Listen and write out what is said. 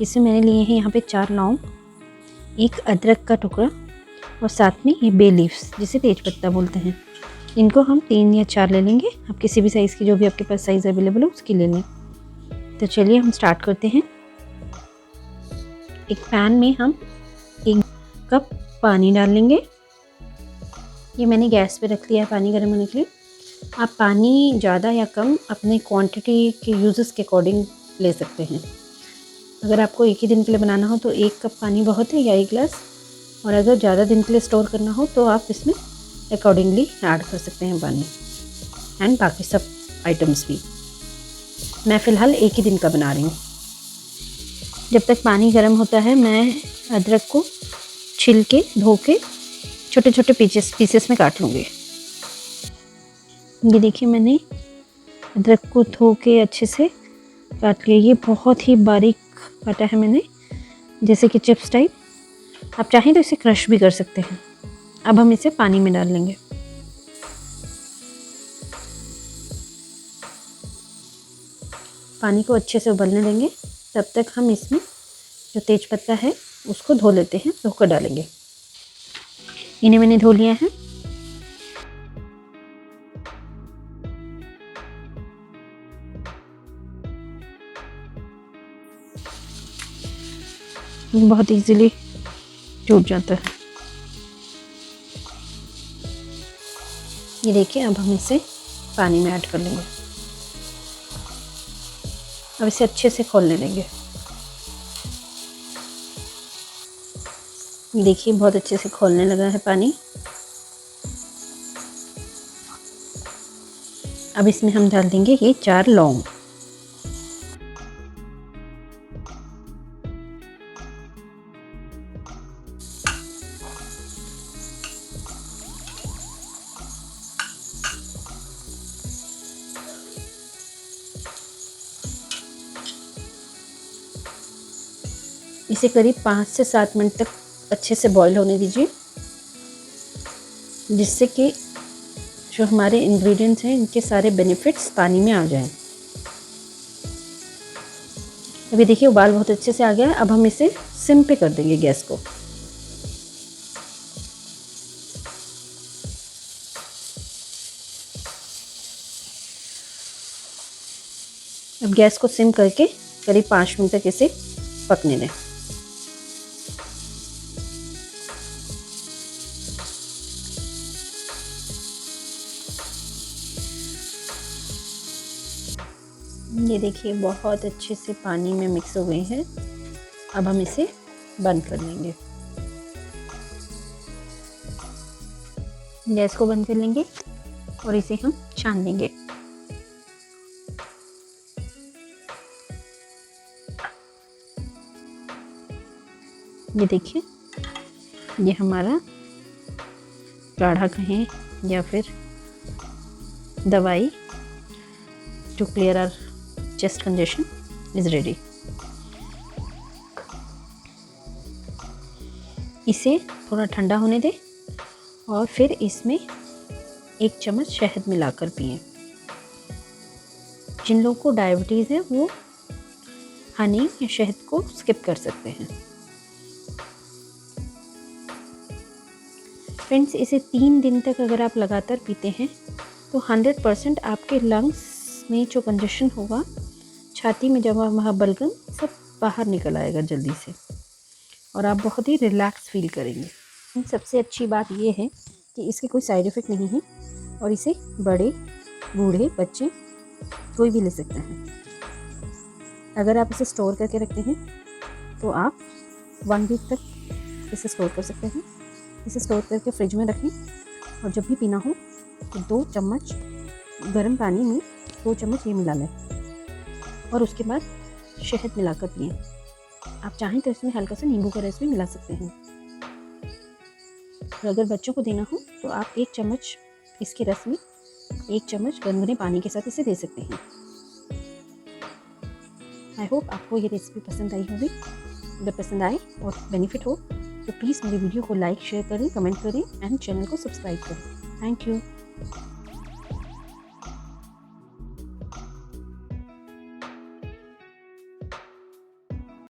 इसमें मैंने लिए हैं यहाँ पे 4 लौंग, एक अदरक का टुकड़ा और साथ में ये बे लीव्स जिसे तेज पत्ता बोलते हैं। इनको हम 3 या 4 ले लेंगे, आप किसी भी साइज़ की जो भी आपके पास साइज़ अवेलेबल हो उसकी ले लें। तो चलिए हम स्टार्ट करते हैं। एक पैन में हम 1 कप पानी डाल लेंगे। ये मैंने गैस पे रख लिया है पानी गर्म होने के लिए। आप पानी ज़्यादा या कम अपने क्वांटिटी के यूज़ेस के अकॉर्डिंग ले सकते हैं। अगर आपको एक ही दिन के लिए बनाना हो तो 1 कप पानी बहुत है या 1 गिलास, और अगर ज़्यादा दिन के लिए स्टोर करना हो तो आप इसमें अकॉर्डिंगली ऐड कर सकते हैं पानी एंड बाकी सब आइटम्स भी। मैं फ़िलहाल एक ही दिन का बना रही हूँ। जब तक पानी गर्म होता है मैं अदरक को छिल के धो के छोटे छोटे पीसेस में काट लूँगी। ये देखिए मैंने अदरक को धो के अच्छे से काट लिया। ये बहुत ही बारीक काटा है मैंने, जैसे कि चिप्स टाइप। आप चाहें तो इसे क्रश भी कर सकते हैं। अब हम इसे पानी में डाल लेंगे। पानी को अच्छे से उबलने देंगे। तब तक हम इसमें जो तेज पत्ता है उसको धो लेते हैं, धोकर डालेंगे। इन्हें मैंने धो लिया है। बहुत इजीली टूट जाता है। ये देखिए अब हम इसे पानी में ऐड कर लेंगे। अब इसे अच्छे से खोलने देंगे। देखिए बहुत अच्छे से खोलने लगा है पानी। अब इसमें हम डाल देंगे ये 4 लौंग। इसे करीब 5 से 7 मिनट तक अच्छे से बॉईल होने दीजिए, जिससे कि जो हमारे इंग्रेडिएंट्स हैं इनके सारे बेनिफिट्स पानी में आ जाएं। अभी देखिए उबाल बहुत अच्छे से आ गया है। अब हम इसे सिम पे कर देंगे गैस को। अब गैस को सिम करके करीब 5 मिनट तक इसे पकने दें। ये देखिए बहुत अच्छे से पानी में मिक्स हो गए हैं। अब हम इसे बंद कर लेंगे। गैस को बंद कर लेंगे और इसे हम छान लेंगे। ये देखिए ये हमारा काढ़ा कहें या फिर दवाई to clear our chest congestion is ready. इसे थोड़ा ठंडा होने दें और फिर इसमें 1 चम्मच शहद मिलाकर पिएं। जिन लोगों को डायबिटीज़ है वो हनी या शहद को स्किप कर सकते हैं। फ्रेंड्स इसे 3 दिन तक अगर आप लगातार पीते हैं तो 100% आपके लंग्स में जो कंजेशन होगा, छाती में जमा हुआ बलगम सब बाहर निकल आएगा जल्दी से और आप बहुत ही रिलैक्स फील करेंगे। सबसे अच्छी बात ये है कि इसके कोई साइड इफ़ेक्ट नहीं है और इसे बड़े बूढ़े बच्चे कोई भी ले सकते हैं। अगर आप इसे स्टोर करके रखते हैं तो आप 1 वीक तक इसे स्टोर कर सकते हैं। इसे स्टोर करके फ्रिज में रखें और जब भी पीना हो तो 2 चम्मच गर्म पानी में 2 चम्मच ये मिला लें और उसके बाद शहद मिलाकर पिएं। आप चाहें तो इसमें हल्का सा नींबू का रस भी मिला सकते हैं। और अगर बच्चों को देना हो तो आप 1 चम्मच इसके रस में 1 चम्मच गुनगुने पानी के साथ इसे दे सकते हैं। आई होप आपको ये रेसिपी पसंद आई होगी। अगर पसंद आए और बेनिफिट हो तो प्लीज़ मेरी वीडियो को लाइक शेयर करें, कमेंट करें एंड चैनल को सब्सक्राइब करें। Thank you.